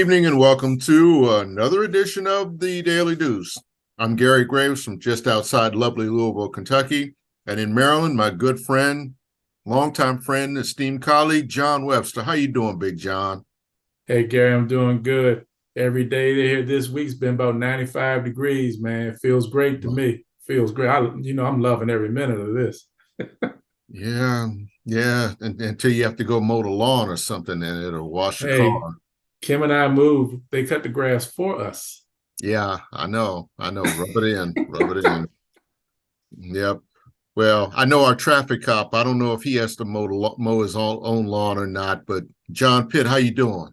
evening and welcome to another edition of the Daily Deuce. I'm Gary Graves from just outside lovely Louisville, Kentucky. And in Maryland, my good friend, longtime friend, esteemed colleague, John Webster. How you doing, Big John? Hey Gary, I'm doing good. Every day here this week's been about 95 degrees, man. It feels great to me. Feels great. I'm loving every minute of this. Yeah, yeah. Until you have to go mow the lawn or something and it'll wash your Hey, car. Kim and I moved. They cut the grass for us. Yeah, I know. Rub it in, rub it in. Yep. Well, I know our traffic cop. I don't know if he has to mow his own lawn or not, but John Pitt, how you doing?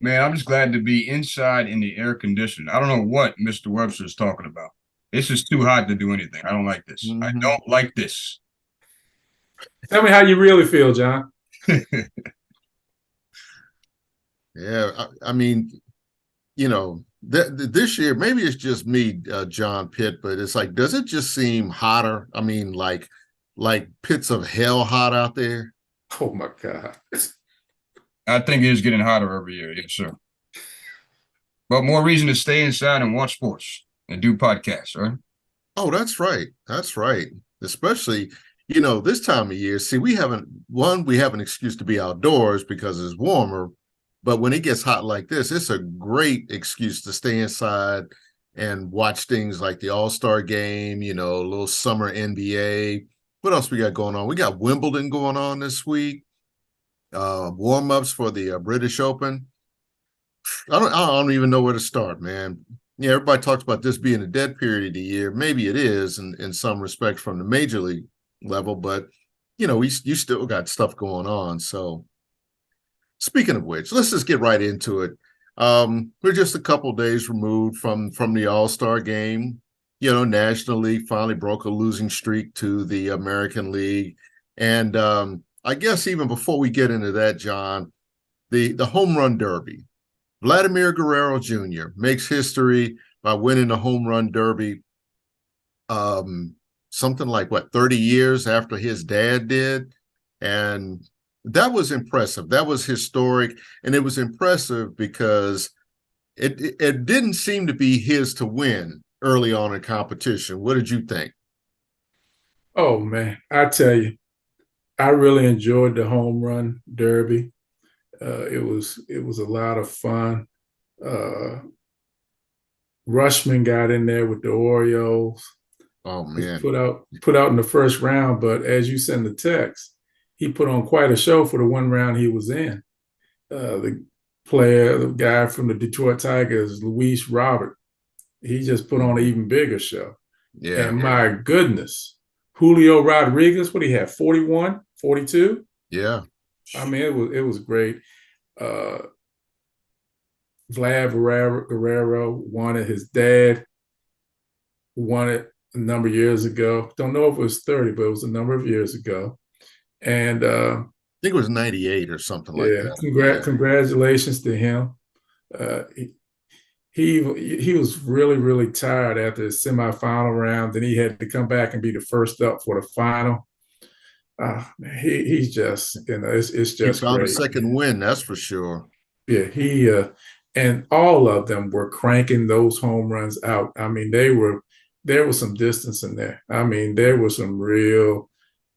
Man, I'm just glad to be inside in the air conditioner. I don't know what Mr. Webster is talking about. It's just too hot to do anything. I don't like this. I Mhm. don't like this. Tell me how you really feel, John. Yeah, I mean, this year maybe it's just me, John Pitt, but it's like, does it just seem hotter? I mean, like pits of hell hot out there. Oh my God. I think it is getting hotter every year. Yes, sir. But more reason to stay inside and watch sports and do podcasts, right? Oh, that's right. That's right. Especially, this time of year. See, we have an excuse to be outdoors because it's warmer. But when it gets hot like this, it's a great excuse to stay inside and watch things like the All-Star game, a little summer NBA. What else we got going on? We got Wimbledon going on this week. Warm-ups for the British Open. I don't even know where to start, man. Yeah, everybody talks about this being a dead period of the year. Maybe it is in some respect from the major league level, but you still got stuff going on. So speaking of which, let's just get right into it. We're just a couple days removed from the All-Star game. National League finally broke a losing streak to the American League. And I guess even before we get into that, John, the home run derby. Vladimir Guerrero Jr. makes history by winning the home run derby something like 30 years after his dad did. And that was impressive. That was historic. And it was impressive because it didn't seem to be his to win early on in competition. What did you think? Oh man, I tell you, I really enjoyed the home run derby. It was a lot of fun. Uh, Rushman got in there with the Orioles. Oh Was man. put out in the first round, but as you send the text, he put on quite a show for the one round he was in. The guy from the Detroit Tigers, Luis Robert, he just put on an even bigger show. Yeah. And my goodness, Julio Rodriguez, what he had, 41, 42? Yeah. I mean, it was great. Uh, Guerrero won it. His dad won it a number of years ago. Don't know if it was 30, but it was a number of years ago. And I think it was 98 or something like yeah, that. Yeah. congratulations to him. Uh, he was really really tired after the semifinal round. Then he had to come back and be the first up for the final. He's just it's He just found a great. second win, that's for sure. Yeah, he and all of them were cranking those home runs out. I mean, there was some distance in there. I mean, there was some real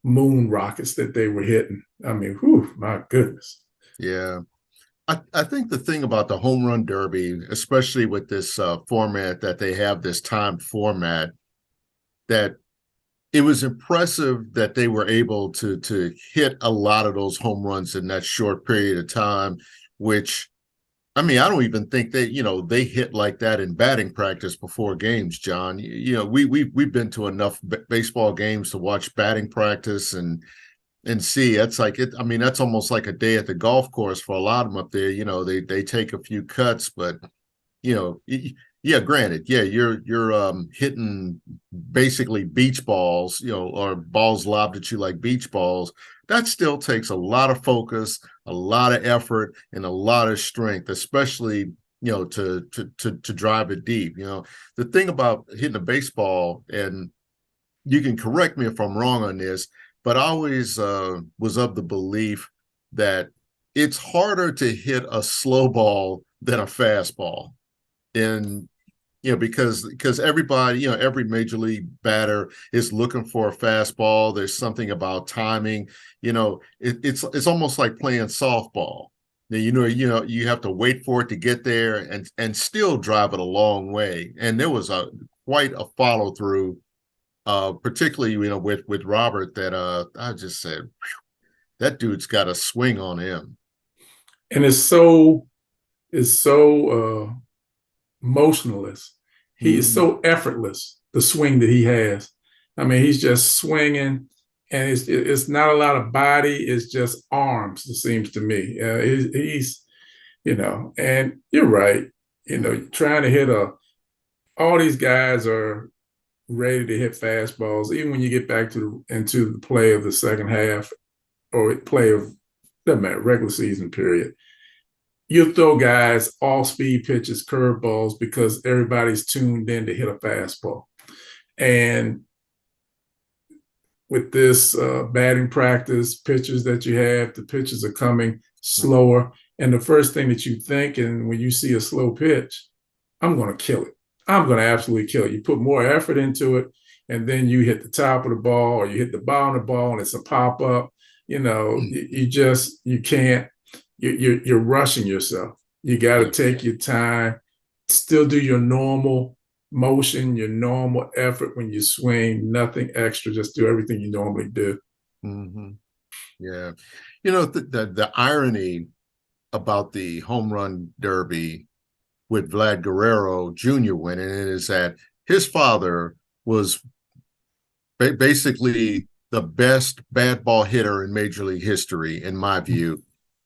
moon rockets that they were hitting. I mean, whew, my goodness. Yeah. I think the thing about the home run derby, especially with this format that they have, this timed format, that it was impressive that they were able to hit a lot of those home runs in that short period of time, which I mean, I don't even think they hit like that in batting practice before games, John. We've been to enough baseball games to watch batting practice and see. It's like it. I mean, that's almost like a day at the golf course for a lot of them up there. They take a few cuts, but yeah, granted, yeah, you're hitting basically beach balls, or balls lobbed at you like beach balls. That still takes a lot of focus, a lot of effort, and a lot of strength, especially to drive it deep. The thing about hitting a baseball, and you can correct me if I'm wrong on this, but I always was of the belief that it's harder to hit a slow ball than a fastball. And because everybody, every major league batter is looking for a fastball. There's something about timing. It's almost like playing softball. Now, you have to wait for it to get there and still drive it a long way. And there was quite a follow through, particularly with Robert, that I just said, that dude's got a swing on him. And it's so motionless. He is so effortless, the swing that he has. I mean, he's just swinging, and it's not a lot of body. It's just arms, it seems to me. He's, and you're right. Trying to hit all these guys are ready to hit fastballs. Even when you get back into the play of the second half or play of, doesn't matter, regular season period, you'll throw guys all speed pitches, curveballs, because everybody's tuned in to hit a fastball. And with this batting practice, pitches that you have, the pitches are coming slower. And the first thing that you think, and when you see a slow pitch, I'm going to kill it. I'm going to absolutely kill it. You put more effort into it, and then you hit the top of the ball, or you hit the bottom of the ball, and it's a pop up. You can't. You're rushing yourself. You got to take your time, still do your normal motion, your normal effort when you swing, nothing extra, just do everything you normally do. Mm-hmm. Yeah. The irony about the home run derby with Vlad Guerrero Jr. winning it is that his father was basically the best bad ball hitter in Major League history, in my view.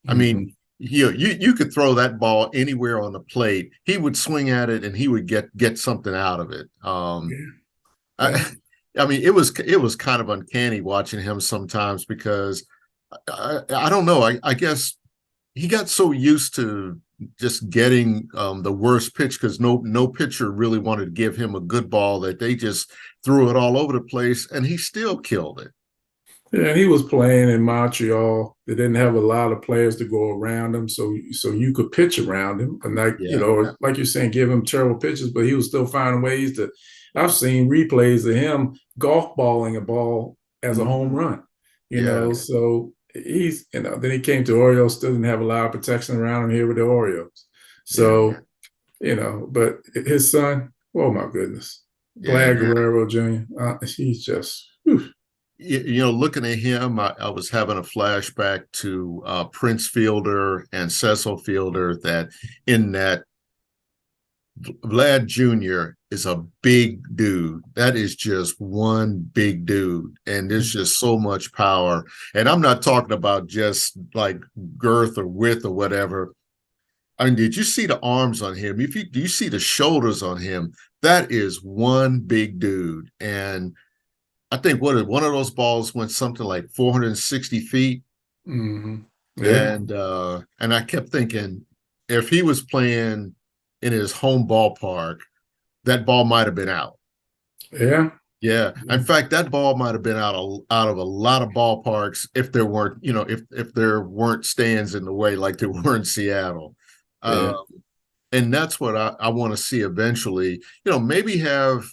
I mean, you could throw that ball anywhere on the plate. He would swing at it and he would get something out of it. I mean, it was kind of uncanny watching him sometimes because I don't know. I guess he got so used to just getting the worst pitch because no pitcher really wanted to give him a good ball, that they just threw it all over the place, and he still killed it. Yeah, and he was playing in Montreal. They didn't have a lot of players to go around him, so you could pitch around him, and like you're saying, give him terrible pitches, but he was still finding ways to. I've seen replays of him golf balling a ball as a home run. So he's then he came to Orioles, still didn't have a lot of protection around him here with the Orioles. So but his son, oh my goodness, Vlad Guerrero Jr. He's just. Whew. Looking at him, I was having a flashback to Prince Fielder and Cecil Fielder, that Vlad Jr. is a big dude. That is just one big dude. And there's just so much power. And I'm not talking about just like girth or width or whatever. I mean, did you see the arms on him? Do you see the shoulders on him? That is one big dude. And I think one of those balls went something like 460 feet. Mm-hmm. Yeah. And I kept thinking, if he was playing in his home ballpark, that ball might have been out. Yeah. Yeah. In fact, that ball might have been out of a lot of ballparks if there weren't, if there weren't stands in the way like there were in Seattle. And that's what I want to see eventually. Maybe have.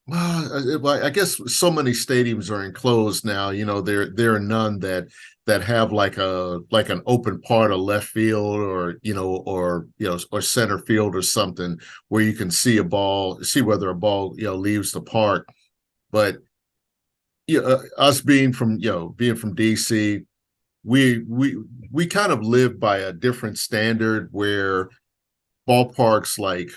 Well, I guess so many stadiums are enclosed now. There are none that have like an open part of left field or center field or something where you can see whether a ball leaves the park. But us being from DC, we kind of live by a different standard where ballparks like,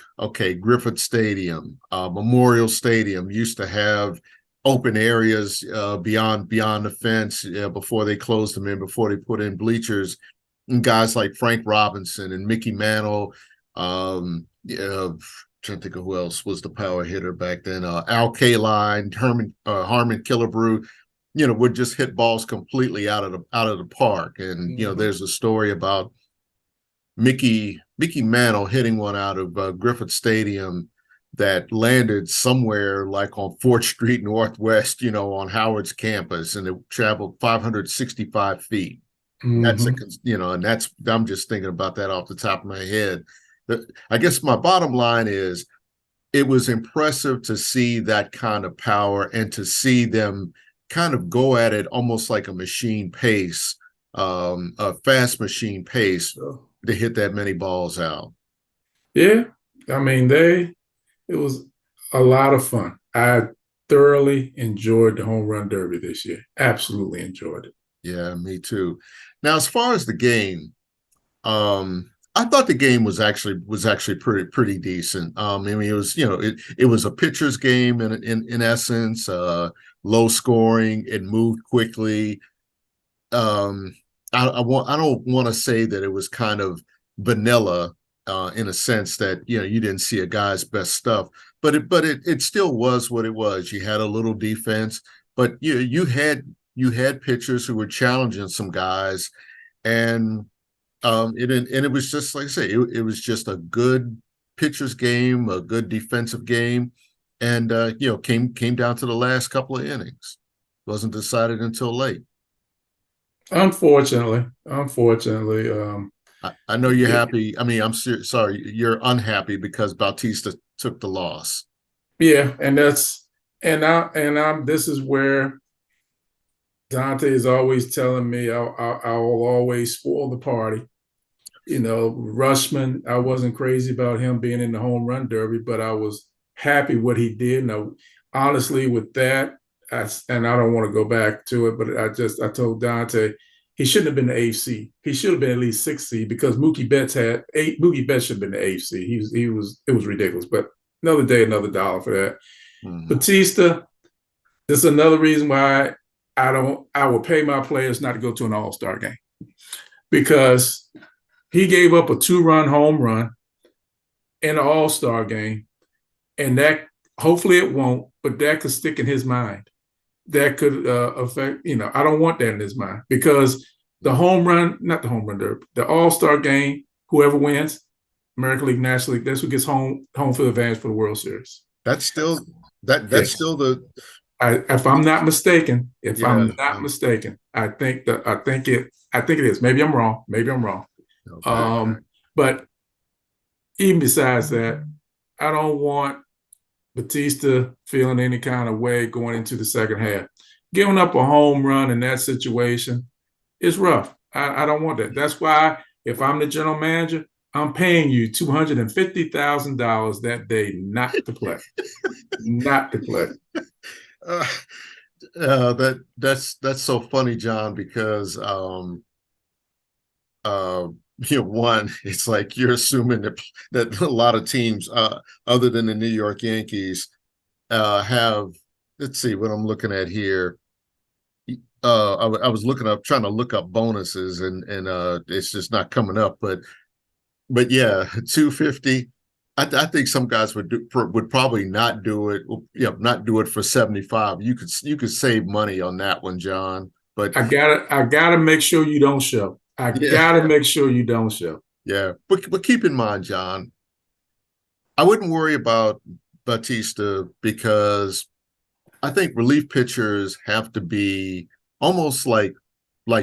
Griffith Stadium, Memorial Stadium used to have open areas beyond the fence before they closed them in, before they put in bleachers. And guys like Frank Robinson and Mickey Mantle, trying to think of who else was the power hitter back then. Al Kaline, Harmon Killebrew, would just hit balls completely out of the park. And there's a story about Mickey Mantle hitting one out of Griffith Stadium that landed somewhere like on 4th Street Northwest, on Howard's campus, and it traveled 565 feet. That's a Hmm. and that's I'm just thinking about that off the top of my head. I guess my bottom line is it was impressive to see that kind of power and to see them kind of go at it almost like a machine pace, a fast machine pace So, to hit that many balls out. yeah, I mean, it was a lot of fun. I thoroughly enjoyed the home run derby this year. Absolutely enjoyed it. Yeah, me too. Now, as far as the game, I thought the game was actually pretty decent. I mean, it was it was a pitcher's game in essence, low scoring. It moved quickly. Um, I don't want to say that it was kind of vanilla in a sense that you didn't see a guy's best stuff, but it still was what it was. You had a little defense, but you had pitchers who were challenging some guys, and it was just like I say, it was just a good pitcher's game, a good defensive game, and came down to the last couple of innings. Wasn't decided until late. Unfortunately, I know you're it, happy. I mean, sorry, you're unhappy because Bautista took the loss. yeah, and this is where Dante is always telling me I will always spoil the party. Rushman, I wasn't crazy about him being in the home run derby, but I was happy what he did. Now, honestly, with that, and I don't want to go back to it, but I told Dante he shouldn't have been the eighth seed. He should have been at least sixth seed because Mookie Betts had eight. Mookie Betts should have been the eighth seed. It was ridiculous. But another day, another dollar for that. Mhm. Batista, this is another reason why I would pay my players not to go to an all-star game because he gave up a 2-run home run in an all-star game, and that hopefully it won't, but that could stick in his mind. That could affect, I don't want that in his mind because the home run, not the home run derby, the all-star game, whoever wins, American League, National League, that's who gets home field advantage for the World Series. That's still that's Yes. still the If I'm not mistaken, yeah. I think it is. Maybe I'm wrong. Maybe I'm wrong. Okay. But even besides that, I don't want Batista feeling any kind of way going into the second half. Giving up a home run in that situation is rough. I don't want that. That's why if I'm the general manager, I'm paying you $250,000 that day not to play. Not to play. Uh, that's so funny, John, because uh, one, it's like you're assuming that a lot of teams, other than the New York Yankees, have. Let's see what I'm looking at here. I was trying to look up bonuses, and it's just not coming up. But yeah, 250. I think some guys would probably not do it. Not do it for 75. You could save money on that one, John. But I gotta make sure you don't show. I yeah, gotta make sure you don't show. yeah. But keep in mind, John, I wouldn't worry about Batista because I think relief pitchers have to be almost like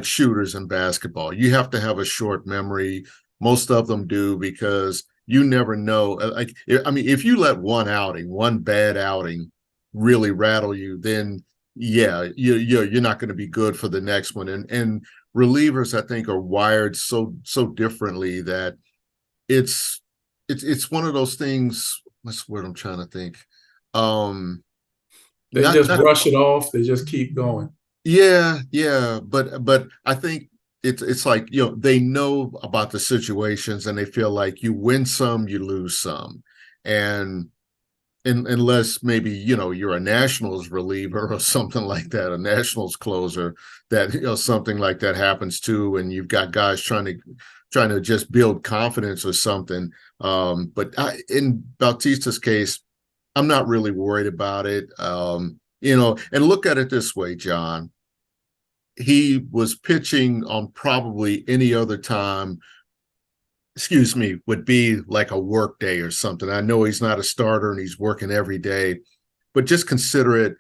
shooters in basketball. You have to have a short memory. Most of them do because you never know. Like I mean, if you let one bad outing, really rattle you, then yeah, you're not going to be good for the next one. And relievers, I think, are wired so differently that it's it's one of those things. What's the word I'm trying to think? Um, They not just not brush it off. They just keep going. Yeah, but I think it's like they know about the situations and they feel like you win some, you lose some, and unless maybe you're a Nationals reliever or something like that, a Nationals closer that something like that happens too, and you've got guys trying to just build confidence or something. But in Bautista's case, I'm not really worried about it. And look at it this way, John. He was pitching on probably any other time, excuse me, would be like a work day or something. I know he's not a starter and he's working every day, but just consider it,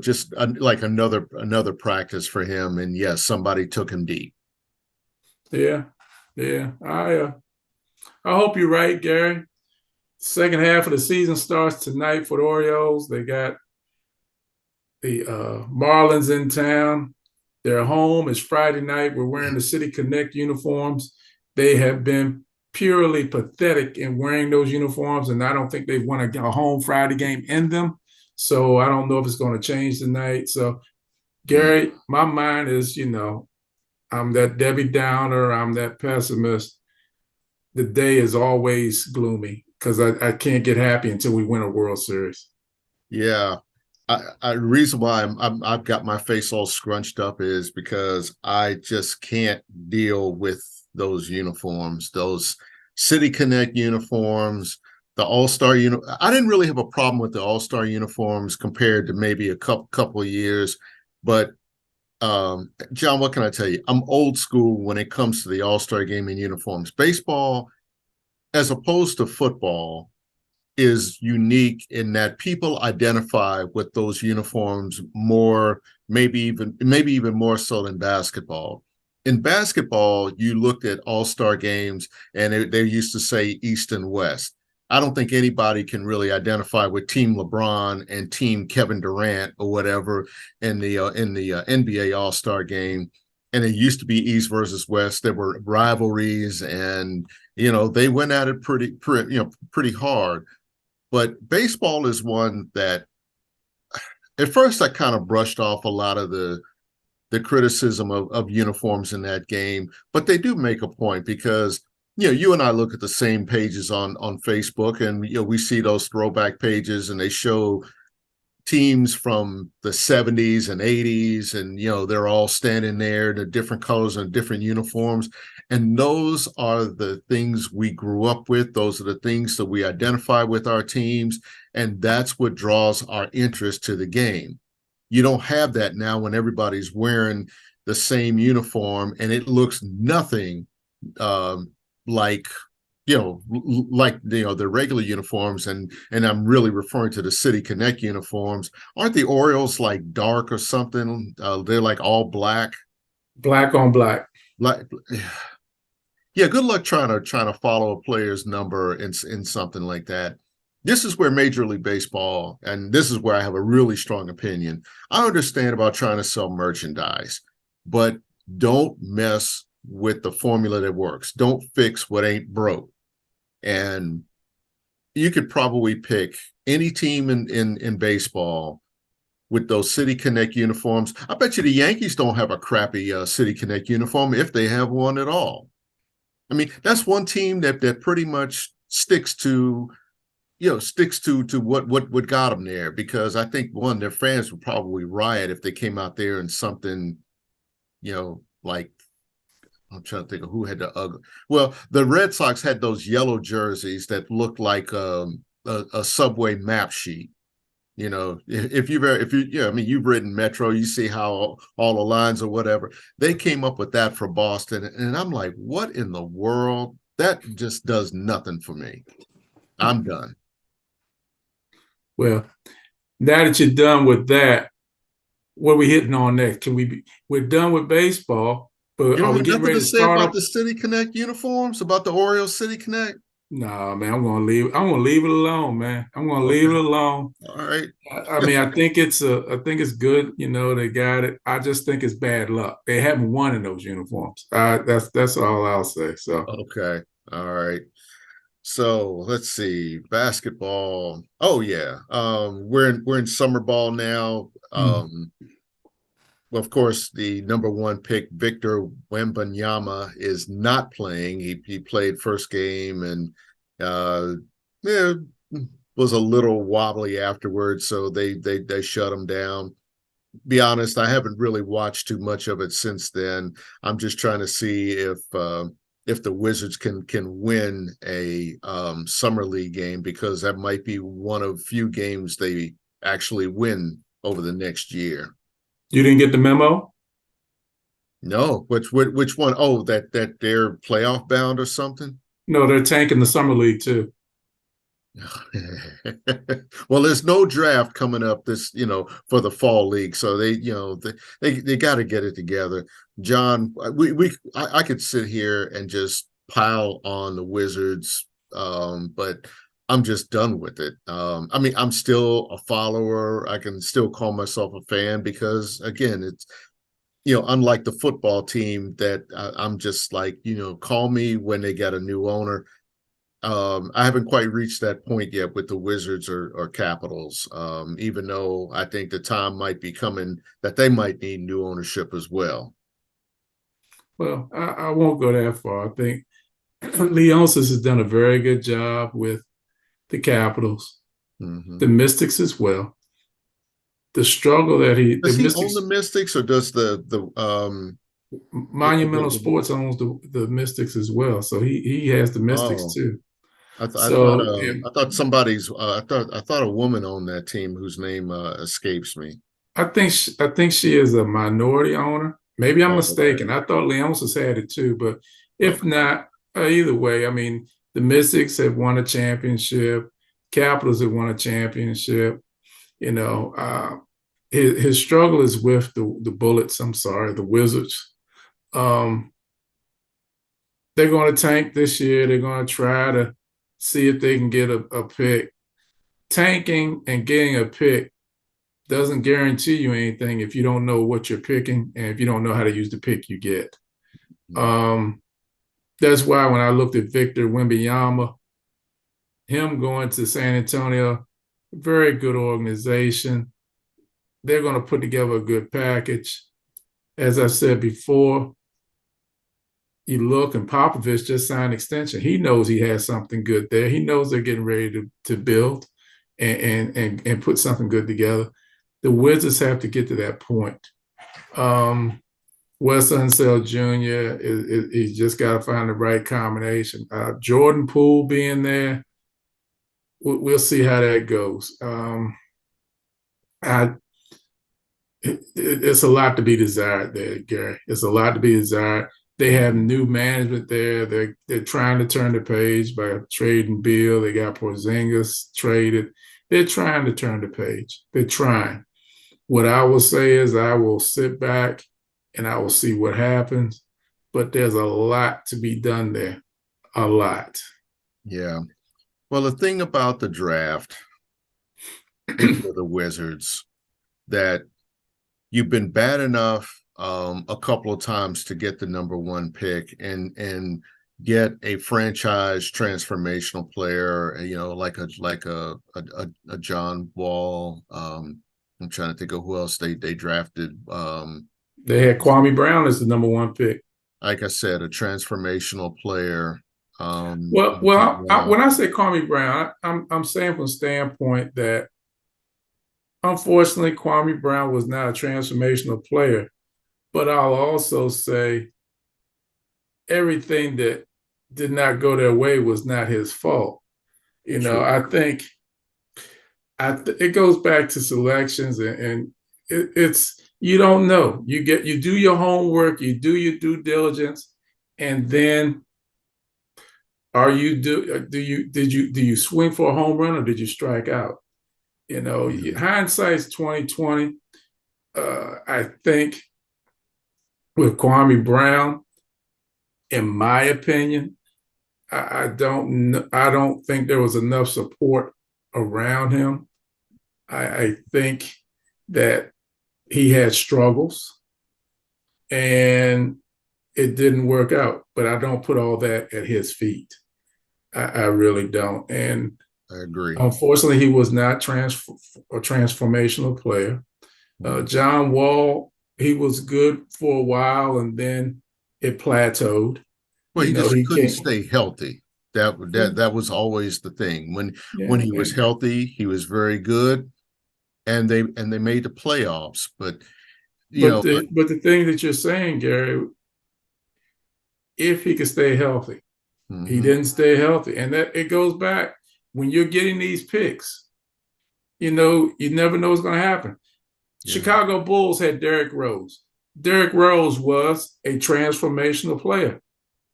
just like another practice for him. And yes, somebody took him deep. Yeah, yeah. I hope you're right, Gary. Second half of the season starts tonight for the Orioles. They got the Marlins in town. Their home is Friday night. We're wearing the City Connect uniforms. They have been purely pathetic in wearing those uniforms, and I don't think they've won a home Friday game in them. So I don't know if it's going to change tonight. So, Mm. Gary, my mind is, I'm that Debbie Downer, I'm that pessimist. The day is always gloomy because I can't get happy until we win a World Series. Yeah. The reason why I've got my face all scrunched up is because I just can't deal with those uniforms, those City Connect uniforms, the All-Star I didn't really have a problem with the All-Star uniforms compared to maybe a couple of years, but John, what can I tell you? I'm old school when it comes to the All-Star game and uniforms. Baseball, as opposed to football, is unique in that people identify with those uniforms more, maybe even more so than basketball. In basketball, you looked at all-star games and they used to say East and West. I don't think anybody can really identify with Team LeBron and Team Kevin Durant or whatever in the NBA All-Star game. And it used to be East versus West. There were rivalries, and they went at it pretty hard. But baseball is one that at first I kind of brushed off a lot of the criticism of uniforms in that game, but they do make a point because you and I look at the same pages on Facebook, and we see those throwback pages, and they show teams from the 70s and 80s, and they're all standing there in the different colors and different uniforms, and those are the things we grew up with. Those are the things that we identify with our teams, and that's what draws our interest to the game. You don't have that now when everybody's wearing the same uniform and it looks nothing like the regular uniforms, and I'm really referring to the City Connect uniforms. Aren't the Orioles like dark or something? They're like all black. Black on black. Like, yeah. Good luck trying to follow a player's number in something like that. This is where Major League Baseball, and this is where I have a really strong opinion. I understand about trying to sell merchandise, but don't mess with the formula that works. Don't fix what ain't broke. And you could probably pick any team in baseball with those City Connect uniforms. I bet you the Yankees don't have a crappy City Connect uniform if they have one at all. I mean, that's one team that pretty much sticks to what got them there, because I think their fans would probably riot if they came out there in something, like, I'm trying to think of who had the ugly. Well, the Red Sox had those yellow jerseys that looked like a subway map sheet. If I mean, you've ridden Metro, you see how all the lines or whatever. They came up with that for Boston, and I'm like, what in the world? That just does nothing for me. I'm done. Well, now that you're done with that, what are we hitting on next? We're done with baseball, but You are don't we have getting nothing ready to to say start about up? the City Connect uniforms, about the Orioles City Connect? No, man, I'm gonna leave it alone, man. I'm gonna leave it Okay. alone. All right. I mean, I think it's good. They got it. I just think it's bad luck. They haven't won in those uniforms. That's all I'll say. So, Okay. All right. So let's see. Basketball. Oh yeah. We're in summer ball now. mm, Well, of course, the number one pick, Victor Wembanyama, is not playing. He played first game, and uh yeah, was a little wobbly afterwards, so they shut him down. Be honest, I haven't really watched too much of it since then. I'm just trying to see if the Wizards can win a summer league game, because that might be one of few games they actually win over the next year. you didn't get the memo? No, which one? Oh, that they're playoff bound or something. No, they're tanking the summer league too. Well, there's no draft coming up this, for the fall league, so they got to get it together. John, I could sit here and just pile on the Wizards, but I'm just done with it. I mean, I'm still a follower. I can still call myself a fan because, again, it's unlike the football team that I'm just like, call me when they got a new owner. I haven't quite reached that point yet with the Wizards or Capitals, even though I think the time might be coming that they might need new ownership as well. Well, I won't go that far. I think Leonsis has done a very good job with the Capitals, the Mystics as well. The struggle that the Does he own Mystics, the Mystics, or does Monumental Sports owns the Mystics as well, so he has the Mystics oh, too. I thought So I thought somebody's I thought a woman owned that team whose name escapes me. I think she is a minority owner. Maybe I'm Oh, okay. mistaken. I thought Leonsis had it too, but if Okay. not, either way, I mean, the Mystics have won a championship. Capitals have won a championship. You know, his struggle is with the Bullets. I'm sorry, the Wizards. Um, they're going to tank this year. They're going to try to see if they can get a pick. Tanking and getting a pick doesn't guarantee you anything if you don't know what you're picking and if you don't know how to use the pick you get. Um, that's why when I looked at Victor Wembanyama, him going to San Antonio, very good organization. They're going to put together a good package. As I said before, you look and Popovich just signed an extension. He knows he has something good there. He knows they're getting ready to build and put something good together. The Wizards have to get to that point. Wes Unseld Jr. He's just got to find the right combination. Jordan Poole being there, we'll see how that goes. It's a lot to be desired there, Gary. It's a lot to be desired. They have new management there. They're trying to turn the page by trading Bill. They got Porzingis traded. They're trying to turn the page. They're trying. What I will say is I will sit back and I will see what happens. But there's a lot to be done there. A lot. Yeah. Well, the thing about the draft if you're the Wizards that you've been bad enough a couple of times to get the number one pick and get a franchise transformational player, like a John Wall. I'm trying to think of who else they drafted. They had Kwame Brown as the number one pick. Like I said, a transformational player. When I say Kwame Brown, I'm saying from the standpoint that unfortunately Kwame Brown was not a transformational player, but I'll also say everything that did not go their way was not his fault. You know, True. I think it goes back to selections and it's you don't know. You do your homework, you do your due diligence, and then do you swing for a home run or did you strike out? You know, hindsight's 2020. I think with Kwame Brown, in my opinion, I don't think there was enough support around him. I think that he had struggles and it didn't work out. But I don't put all that at his feet. I really don't. And I agree. unfortunately, he was not a transformational player. John Wall, he was good for a while and then it plateaued. Well, he just He couldn't came. stay healthy. That was always the thing. When Yeah, he was healthy, he was very good, and they made the playoffs. But but the thing that you're saying, Gary, if he could stay healthy, he didn't stay healthy, and that it goes back when you're getting these picks. You never know what's going to happen. Yeah. Chicago Bulls had Derrick Rose. Derrick Rose was a transformational player,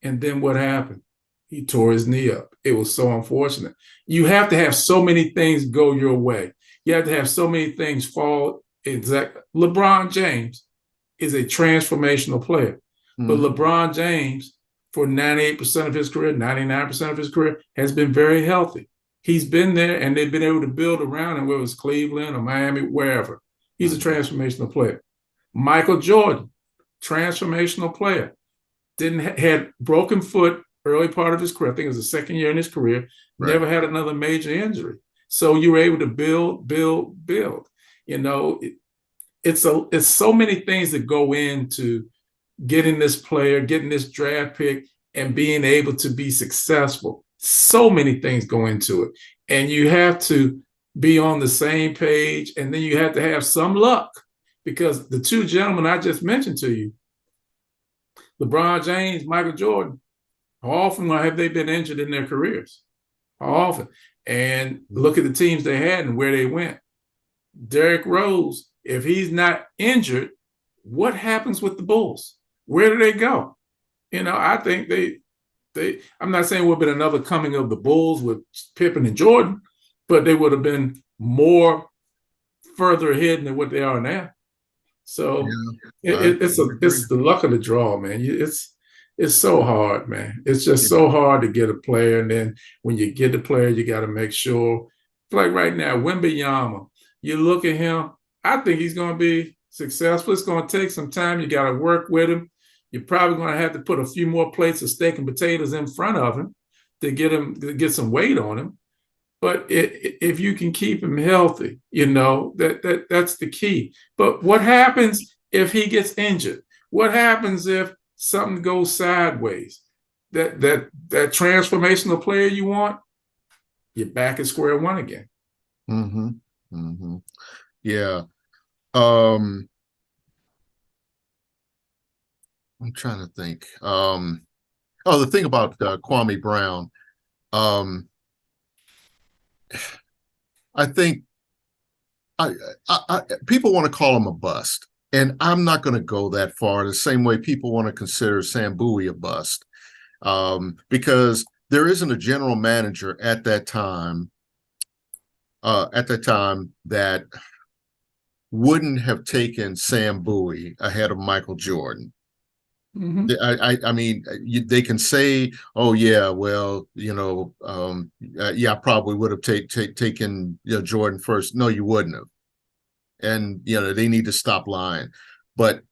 and then what happened? He tore his knee up. It was so unfortunate. You have to have so many things go your way. You have to have so many things fall exact. LeBron James is a transformational player, but LeBron James, for 98% of his career, 99% of his career, has been very healthy. He's been there, and they've been able to build around him, whether it was Cleveland or Miami, wherever. He's a transformational player. Michael Jordan, transformational player. Had broken foot early part of his career. I think it was the second year in his career. Right. Never had another major injury. So you were able to build. You know, it's so many things that go into getting this player, getting this draft pick, and being able to be successful. So many things go into it. And you have to be on the same page, and then you have to have some luck, because the two gentlemen I just mentioned to you, LeBron James, Michael Jordan, how often have they been injured in their careers? How often? And look at the teams they had and where they went. Derrick Rose, if he's not injured, what happens with the Bulls? Where do they go? You know, I think I'm not saying it would have been another coming of the Bulls with Pippen and Jordan, but they would have been more further ahead than what they are now. So it's the luck of the draw, man. It's so hard, man. It's just so hard to get a player, and then when you get the player, you got to make sure. Like right now, Wembanyama, you look at him. I think he's going to be successful. It's going to take some time. You got to work with him. You're probably going to have to put a few more plates of steak and potatoes in front of him to get some weight on him. But if you can keep him healthy, you know, that's the key. But what happens if he gets injured? What happens if something goes sideways? That transformational player you want, you're back at square one again. Yeah. I'm trying to think. The thing about Kwame Brown, I think people want to call him a bust, and I'm not going to go that far. The same way people want to consider Sam Bowie a bust, because there isn't a general manager at that time that wouldn't have taken Sam Bowie ahead of Michael Jordan. I mean, they can say, "Oh yeah, well, you know, I probably would have taken Jordan first." No, you wouldn't have. And they need to stop lying. But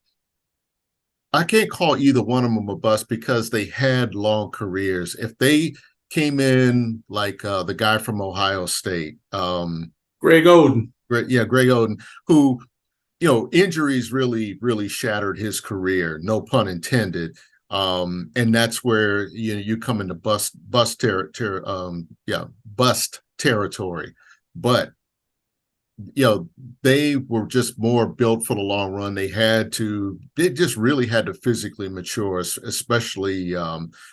I can't call either one of them a bust because they had long careers. If they came in like the guy from Ohio State, Greg Oden, Greg Oden, who injuries really shattered his career, no pun intended. And that's where you come into bust territory. But they were just more built for the long run. They just really had to physically mature, especially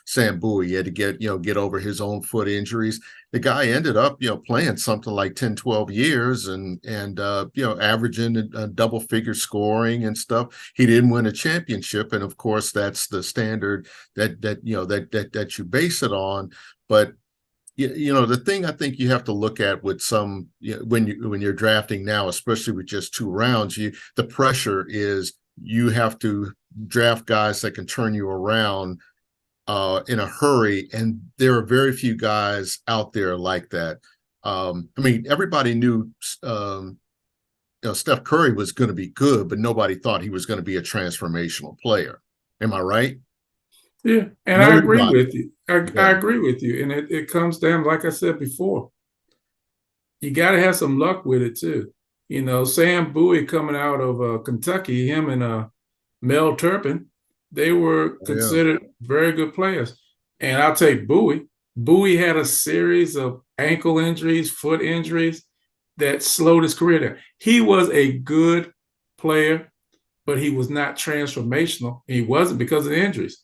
Sam Bowie. He had to get over his own foot injuries. The guy ended up playing something like 10, 12 years and averaging a double figure scoring and stuff. He didn't win a championship, and of course that's the standard that you base it on. But the thing I think you have to look at with some when you're drafting now, especially with just 2 rounds, the pressure is you have to draft guys that can turn you around in a hurry, and there are very few guys out there like that. I mean, everybody knew Steph Curry was going to be good, but nobody thought he was going to be a transformational player. Am I right? Yeah, and I agree with you. I agree with you. And it comes down, like I said before, you got to have some luck with it too. Sam Bowie coming out of Kentucky, him and Mel Turpin, they were considered very good players. And I'll take Bowie. Bowie had a series of ankle injuries, foot injuries that slowed his career down. He was a good player, but he was not transformational. He wasn't because of the injuries.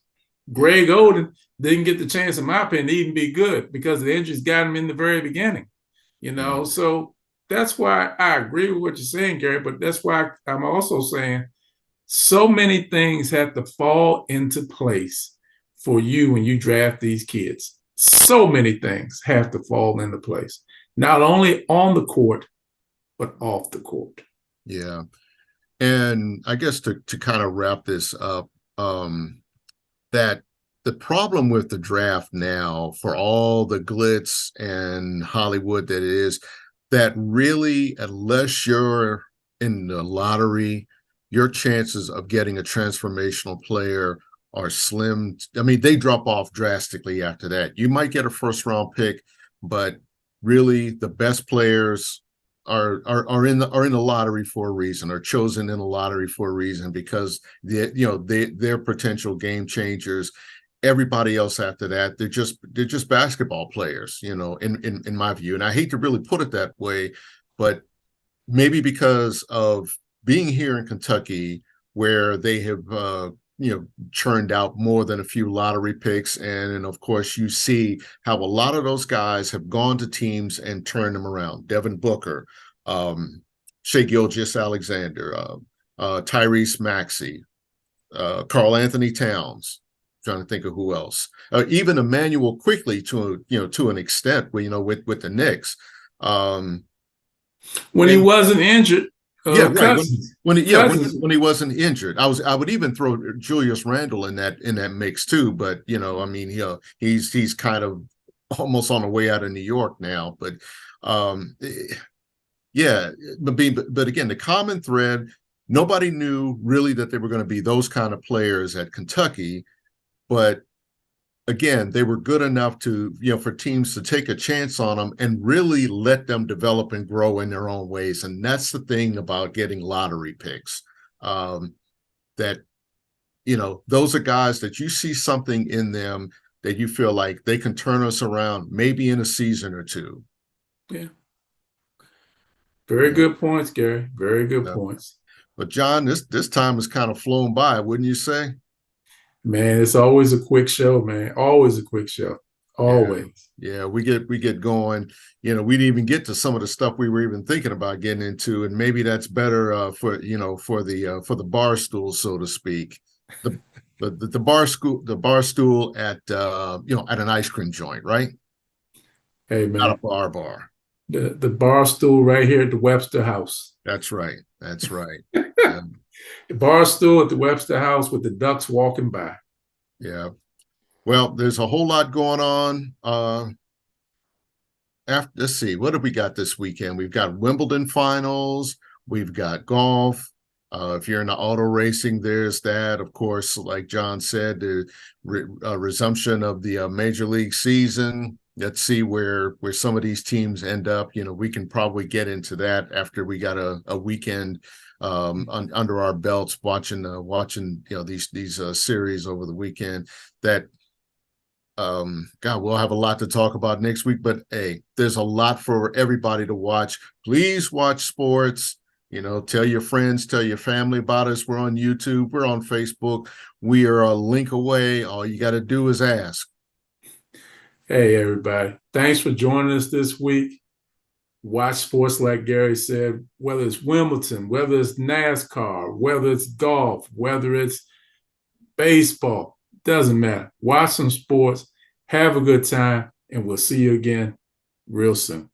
Greg Oden didn't get the chance, in my opinion, to even be good because the injuries got him in the very beginning. So that's why I agree with what you're saying, Gary, but that's why I'm also saying so many things have to fall into place for you when you draft these kids. So many things have to fall into place, not only on the court, but off the court. Yeah. And I guess to kind of wrap this up, that the problem with the draft now, for all the glitz and Hollywood that it is, that really, unless you're in the lottery, your chances of getting a transformational player are slim. I mean, they drop off drastically after that. You might get a first round pick, but really the best players are in the lottery for a reason, are chosen in the lottery for a reason, because they're potential game changers. Everybody else after that, they're just basketball players, in my view. And I hate to really put it that way, but maybe because of being here in Kentucky, where they have churned out more than a few lottery picks, and of course you see how a lot of those guys have gone to teams and turned them around. Devin Booker, Shai Gilgeous-Alexander, Tyrese Maxey, Karl Anthony Towns. Trying to think of who else. Even Emmanuel Quickly to an extent, with the Knicks. When he wasn't injured, yeah, right. Cousins. When he wasn't injured, I would even throw Julius Randle in that mix too. But I mean, he's kind of almost on the way out of New York now. But yeah, but again, the common thread, nobody knew really that they were going to be those kind of players at Kentucky. But again, they were good enough to, for teams to take a chance on them and really let them develop and grow in their own ways. And that's the thing about getting lottery picks, that, those are guys that you see something in them that you feel like they can turn us around maybe in a season or two. Yeah. Very good points, Gary. Very good points. But John, this time has kind of flown by, wouldn't you say? Man, it's always a quick show, man. Always a quick show. Always. Yeah, we get going. We didn't even get to some of the stuff we were even thinking about getting into, and maybe that's better for the bar stool, so to speak. The bar stool at at an ice cream joint, right? Hey man, not a bar. The bar stool right here at the Webster House. That's right. The bar stool at the Webster House with the ducks walking by. Yeah. Well, there's a whole lot going on. Let's see, what have we got this weekend? We've got Wimbledon finals. We've got golf. If you're into auto racing, there's that. Of course, like John said, the resumption of the Major League season. Let's see where some of these teams end up. We can probably get into that after we got a weekend under our belts, watching these series over the weekend. That God, we'll have a lot to talk about next week. But hey, there's a lot for everybody to watch. Please watch sports. Tell your friends, tell your family about us. We're on YouTube. We're on Facebook. We are a link away. All you got to do is ask. Hey, everybody. Thanks for joining us this week. Watch sports like Gary said, whether it's Wimbledon, whether it's NASCAR, whether it's golf, whether it's baseball, doesn't matter. Watch some sports, have a good time, and we'll see you again real soon.